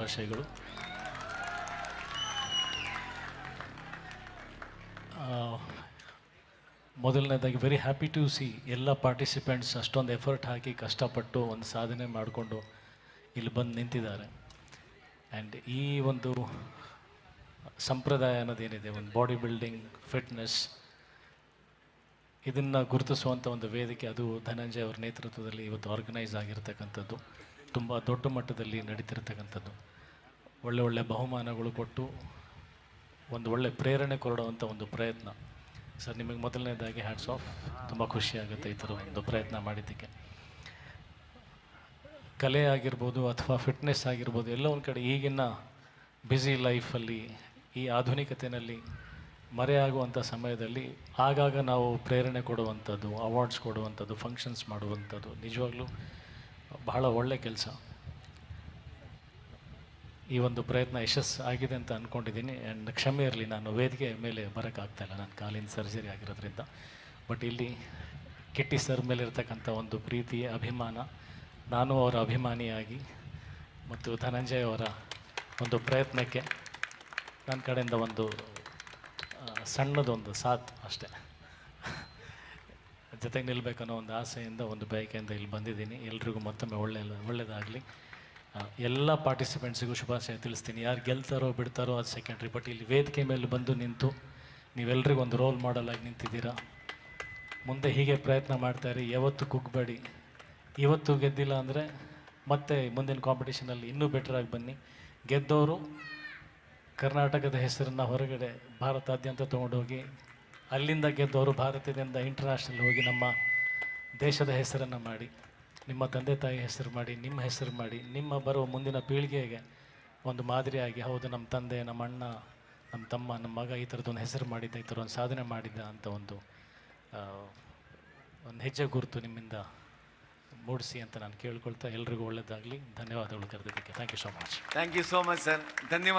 ಶುಭಾಶಯಗಳು. ಮೊದಲನೇದಾಗಿ very happy to C ಎಲ್ಲ ಪಾರ್ಟಿಸಿಪೆಂಟ್ಸ್ ಅಷ್ಟೊಂದು ಎಫರ್ಟ್ ಹಾಕಿ ಕಷ್ಟಪಟ್ಟು ಒಂದು ಸಾಧನೆ ಮಾಡಿಕೊಂಡು ಇಲ್ಲಿ ಬಂದು ನಿಂತಿದ್ದಾರೆ. ಆ್ಯಂಡ್ ಈ ಒಂದು ಸಂಪ್ರದಾಯ ಅನ್ನೋದೇನಿದೆ, ಒಂದು ಬಾಡಿ ಬಿಲ್ಡಿಂಗ್, ಫಿಟ್ನೆಸ್, ಇದನ್ನು ಗುರುತಿಸುವಂಥ ಒಂದು ವೇದಿಕೆ, ಅದು ಧನಂಜಯ್ ಅವರ ನೇತೃತ್ವದಲ್ಲಿ ಇವತ್ತು ಆರ್ಗನೈಸ್ ಆಗಿರ್ತಕ್ಕಂಥದ್ದು. ತುಂಬ ದೊಡ್ಡ ಮಟ್ಟದಲ್ಲಿ ನಡೀತಿರ್ತಕ್ಕಂಥದ್ದು. ಒಳ್ಳೆ ಬಹುಮಾನಗಳು ಕೊಟ್ಟು ಒಂದು ಒಳ್ಳೆ ಪ್ರೇರಣೆ ಕೊಡುವಂಥ ಒಂದು ಪ್ರಯತ್ನ. ಸರ್, ನಿಮಗೆ ಮೊದಲನೇದಾಗಿ ಹ್ಯಾಟ್ಸ್ ಆಫ್. ತುಂಬ ಖುಷಿಯಾಗುತ್ತೆ ಈ ಥರ ಒಂದು ಪ್ರಯತ್ನ ಮಾಡಿದ್ದಕ್ಕೆ. ಕಲೆ ಆಗಿರ್ಬೋದು ಅಥವಾ ಫಿಟ್ನೆಸ್ ಆಗಿರ್ಬೋದು, ಎಲ್ಲ ಒಂದು ಕಡೆ ಈಗಿನ ಬ್ಯುಸಿ ಲೈಫಲ್ಲಿ, ಈ ಆಧುನಿಕತೆಯಲ್ಲಿ ಮರೆಯಾಗುವಂಥ ಸಮಯದಲ್ಲಿ ಆಗಾಗ ನಾವು ಪ್ರೇರಣೆ ಕೊಡುವಂಥದ್ದು, ಅವಾರ್ಡ್ಸ್ ಕೊಡುವಂಥದ್ದು, ಫಂಕ್ಷನ್ಸ್ ಮಾಡುವಂಥದ್ದು ನಿಜವಾಗ್ಲೂ ಬಹಳ ಒಳ್ಳೆ ಕೆಲಸ. ಈ ಒಂದು ಪ್ರಯತ್ನ ಯಶಸ್ಸು ಆಗಿದೆ ಅಂತ ಅಂದ್ಕೊಂಡಿದ್ದೀನಿ. ಆ್ಯಂಡ್ ಕ್ಷಮೆ ಇರಲಿ, ನಾನು ವೇದಿಕೆ ಮೇಲೆ ಬರೋಕ್ಕಾಗ್ತಾಯಿಲ್ಲ, ನನ್ನ ಕಾಲಿನ ಸರ್ಜರಿ ಆಗಿರೋದ್ರಿಂದ. ಬಟ್ ಇಲ್ಲಿ ಕಿಟ್ಟಿ ಸರ್ ಮೇಲೆ ಇರ್ತಕ್ಕಂಥ ಒಂದು ಪ್ರೀತಿ, ಅಭಿಮಾನ, ನಾನು ಅವರ ಅಭಿಮಾನಿಯಾಗಿ ಮತ್ತು ಧನಂಜಯ್ ಅವರ ಒಂದು ಪ್ರಯತ್ನಕ್ಕೆ ನನ್ನ ಕಡೆಯಿಂದ ಒಂದು ಸಣ್ಣದೊಂದು ಸಾಥ್ ಅಷ್ಟೇ, ಜೊತೆಗೆ ನಿಲ್ಲಬೇಕನ್ನೋ ಒಂದು ಆಸೆಯಿಂದ, ಒಂದು ಬಯಕೆಯಿಂದ ಇಲ್ಲಿ ಬಂದಿದ್ದೀನಿ. ಎಲ್ರಿಗೂ ಮತ್ತೊಮ್ಮೆ ಒಳ್ಳೆಯದಾಗಲಿ. ಎಲ್ಲ ಪಾರ್ಟಿಸಿಪೆಂಟ್ಸಿಗೂ ಶುಭಾಶಯ ತಿಳಿಸ್ತೀನಿ. ಯಾರು ಗೆಲ್ತಾರೋ ಬಿಡ್ತಾರೋ ಅದು ಸೆಕೆಂಡ್ರಿ. ಬಟ್ ಇಲ್ಲಿ ವೇದಿಕೆ ಮೇಲೆ ಬಂದು ನಿಂತು ನೀವೆಲ್ಲರಿಗೂ ಒಂದು ರೋಲ್ ಮಾಡಲ್ ಆಗಿ ನಿಂತಿದ್ದೀರಾ. ಮುಂದೆ ಹೀಗೆ ಪ್ರಯತ್ನ ಮಾಡ್ತಾಯಿರಿ, ಯಾವತ್ತೂ ಕುಗ್ಬೇಡಿ. ಇವತ್ತು ಗೆದ್ದಿಲ್ಲ ಅಂದರೆ ಮತ್ತೆ ಮುಂದಿನ ಕಾಂಪಿಟೇಷನಲ್ಲಿ ಇನ್ನೂ ಬೆಟ್ರಾಗಿ ಬನ್ನಿ. ಗೆದ್ದವರು ಕರ್ನಾಟಕದ ಹೆಸರನ್ನು ಹೊರಗಡೆ ಭಾರತಾದ್ಯಂತ ತೊಗೊಂಡೋಗಿ, ಅಲ್ಲಿಂದ ಗೆದ್ದವರು ಭಾರತದಿಂದ ಇಂಟರ್ನ್ಯಾಷನಲ್ ಹೋಗಿ ನಮ್ಮ ದೇಶದ ಹೆಸರನ್ನು ಮಾಡಿ, ನಿಮ್ಮ ತಂದೆ ತಾಯಿ ಹೆಸರು ಮಾಡಿ, ನಿಮ್ಮ ಹೆಸರು ಮಾಡಿ, ನಿಮ್ಮ ಬರುವ ಮುಂದಿನ ಪೀಳಿಗೆಗೆ ಒಂದು ಮಾದರಿಯಾಗಿ, ಹೌದು ನಮ್ಮ ತಂದೆ, ನಮ್ಮ ಅಣ್ಣ, ನಮ್ಮ ತಮ್ಮ, ನಮ್ಮ ಮಗ ಈ ಥರದ್ದೊಂದು ಹೆಸರು ಮಾಡಿದ್ದ, ಈ ಥರ ಒಂದು ಸಾಧನೆ ಮಾಡಿದ್ದ ಅಂತ ಒಂದು ಹೆಜ್ಜೆ ಗುರುತು ನಿಮ್ಮಿಂದ ಮೂಡಿಸಿ ಅಂತ ನಾನು ಕೇಳ್ಕೊಳ್ತಾ, ಎಲ್ರಿಗೂ ಒಳ್ಳೆಯದಾಗಲಿ. ಧನ್ಯವಾದಗಳು ಕರೆದಿದ್ದಕ್ಕೆ. Thank you so much. Thank you so much sir. ಧನ್ಯವಾದ.